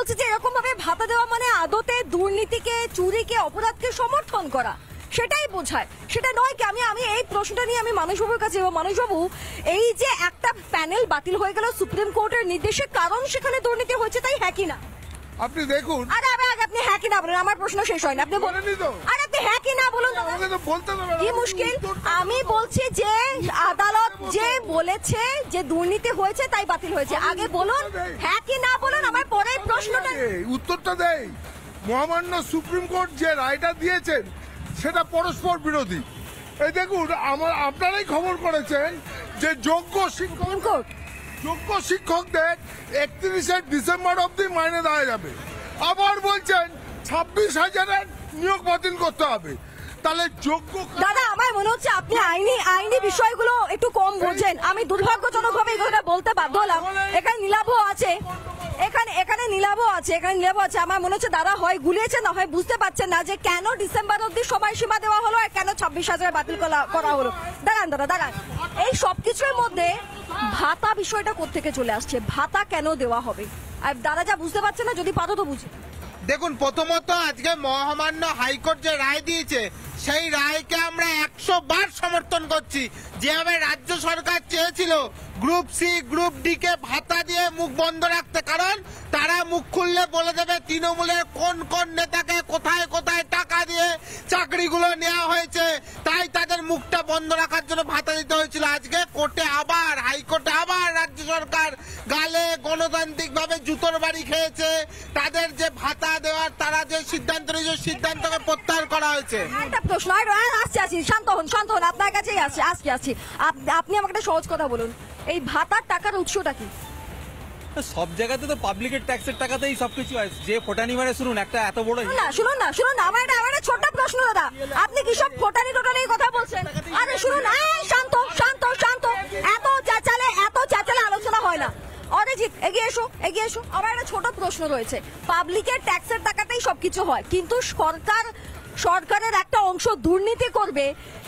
বলছে যে এরকম ভাবে ভাতা দেওয়া মানে আদতে দুর্নীতিকে, চুরিকে, অপরাধকে সমর্থন করা, সেটাই বোঝায়, সেটা নয় কি? আমি এই প্রশ্নটা নিয়ে আমি মানসবাবুর কাছে, মানসবাবু এই যে একটা প্যানেল বাতিল হয়ে গেল সুপ্রিম কোর্টের নির্দেশে, কারণ সেখানে দুর্নীতি হয়েছে, তাই হ্যাঁ কি না? আপনি দেখুন। আরে আপনি হ্যাঁ কি না বলেন, আমার প্রশ্ন শেষ হয় না, আপনি বলেন। আরে আপনি হ্যাঁ কি না বলুন, আমাকে তো বলতে হবে। কি মুশকিল? আমি বলছি যে আদালত যে বলেছে যে দুর্নীতি হয়েছে তাই বাতিল হয়েছে, আগে বলুন হ্যাঁ কি না বলুন, আমার পরের প্রশ্নটা উত্তরটা দেই। মহামান্য সুপ্রিম কোর্ট যে রায়টা দিয়েছেন সেটা পরস্পর বিরোধী। এই দেখুন, আপনারাই খবর করেছেন যে যোগ্য শিক্ষকদের 31শে ডিসেম্বর অব্দি মাইনে দেওয়া যাবে। আবার বলছেন 26,000-এর নিয়োগ বাতিল করতে হবে। তাহলে যোগ্য দাদা, আমার মনে হচ্ছে আপনি আইনি বিষয়গুলো একটু কম বোঝেন। আমি দুর্ভাগ্যজনকভাবে এই কথাটা বলতে বাধ্য হলাম। এখানে নীলাভও আছে, এখানে নীলাভও আছে। আমার মনে হচ্ছে দাদা হয় গুলিয়েছেন, না হয় বুঝতে পারছেন না যে কেন ডিসেম্বর অব্দি সময়সীমা দেওয়া হলো আর কেন 26,000 বাতিল করা হলো। দাঁড়ান, এই সবকিছুর মধ্যে ভাতা বিষয়টা কোত্থেকে চলে আসছে? ভাতা কেন দেওয়া হবে? আর দাদা যা বুঝতে পারছে না, যদি পারো তো বুঝে। দেখুন, প্রথমত আজকে মহামান্য হাইকোর্ট যে রায় দিয়েছে সেই রায়কে আমরা 100 বার সমর্থন করছি। যেভাবে রাজ্য সরকার চেয়েছিল গ্রুপ সি, গ্রুপ ডি কে ভাতা দিয়ে মুখ বন্ধ রাখতে, কারণ তারা মুখ খুললে বলে দেবে তৃণমূলের কোন কোন নেতাকে কোথায় কোথায় টাকা দিয়ে চাকরিগুলো নেওয়া হয়েছে, তাই তাদের মুখটা বন্ধ রাখার জন্য ভাতা দিতে হয়েছিল। আজকে হাইকোর্টে আবার রাজ্য সরকার গালে গণতান্ত্রিক ভাবে জুতোর বাড়ি খেয়েছে। তাদের যে ভাতা দেওয়ার তারা যে সিদ্ধান্ত নিয়েছে, সিদ্ধান্তকে প্রত্যাহার করা হয়েছে। একটা প্রশ্ন আসছি, শান্ত হন, আপনার কাছেই আসছি। আপনি আমাকে একটা সহজ কথা বলুন, এই ভাতার টাকার উৎসটা কি? সব জায়গাতে তো পাবলিকের ট্যাক্সের টাকাতেই সবকিছু হয়। যে ফোটানি মানে শুনুন, একটা এত বড় শুনুন না আমার একটা ছোট্ট প্রশ্ন দাদা, আপনি কি সব ফোটানি কথা বলছেন? আরে শুনুন, শান্ত, এত চেঁচালে আলোচনা হয় না। অরিজিৎ, এগিয়ে এসো। আমার একটা ছোট প্রশ্ন রয়েছে। পাবলিকের ট্যাক্সের টাকাতেই সবকিছু হয়, কিন্তু সরকারের একটা অংশ দুর্নীতি করবে,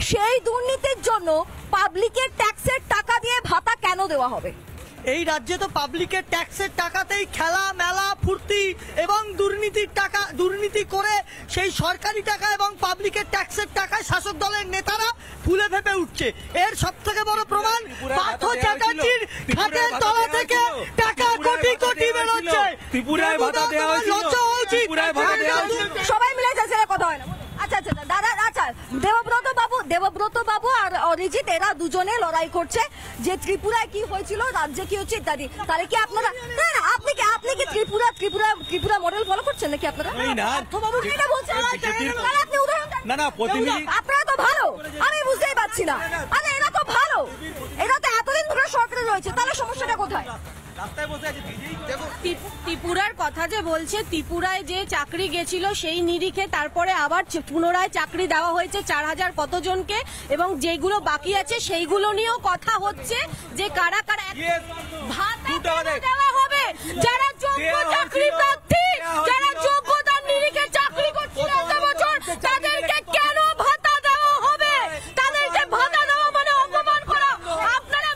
সেই দুর্নীতির জন্য পাবলিকের ট্যাক্সের টাকা দিয়ে ভাতা কেন দেওয়া হবে? এই রাজ্যে তো পাবলিকের ট্যাক্সের টাকাতেই খেলা, মেলা, ফুর্তি এবং দুর্নীতি করে সেই সরকারি টাকা এবং পাবলিকের ট্যাক্সের টাকায় শাসক দলের নেতারা ফুলে ফেপে উঠছে। এর সব থেকে বড় প্রমাণ পার্থ চ্যাটার্জির হাতের তলা থেকে টাকা কোটি কোটি বেরোচ্ছে। ত্রিপুরায় ভাতা দেওয়া হয়েছিল, সবাই মিলে যাচ্ছে, কথা হয় না। আচ্ছা দাদা, দেবব্রত বাবু আর অরিজিৎ এরা দুজনে লড়াই করছে যে ত্রিপুরায় কি হয়েছিল, রাজ্যে কি হচ্ছে ইত্যাদি। তাহলে কি আপনারা আপনি কি ত্রিপুরা মডেল ফলো করছেন নাকি আপনারা? আপনারা তো ভালো, আমি বুঝতেই পারছি না। আরে এরা তো ভালো, এরা তো এতদিন ধরে সরকারে রয়েছে, তাহলে সমস্যাটা কোথায়? ত্রিপুরার কথা যে বলছে, ত্রিপুরায় যে চাকরি গেছিল সেই নিরিখে তারপরে আবার পুনরায় চাকরি দেওয়া হয়েছে 4,000 কতজনকে, এবং যেগুলো বাকি আছে সেইগুলো নিয়েও কথা হচ্ছে যে কারা ভাতা দেওয়া হবে। যারা যোগ্য চাকরি প্রার্থী, যারা যোগ্যতার নিরিখে চাকরি করছিল এত বছর, তাদেরকে কেন ভাতা দেওয়া হবে? তাদেরকে ভাতা দেওয়া মানে অপমান করা। আপনারা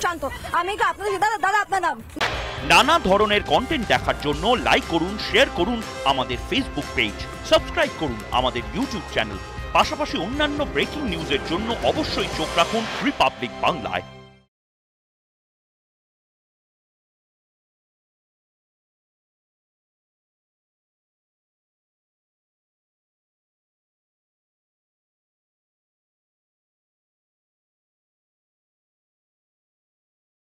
শান্ত, আমি আপনাদের দাদা আপনার নাম। নানা ধরনের কন্টেন্ট দেখার জন্য লাইক করুন, শেয়ার করুন আমাদের ফেসবুক পেজ, সাবস্ক্রাইব করুন আমাদের ইউটিউব চ্যানেল। পাশাপাশি অন্যান্য ব্রেকিং নিউজের জন্য অবশ্যই চোখ রাখুন রিপাবলিক বাংলায়।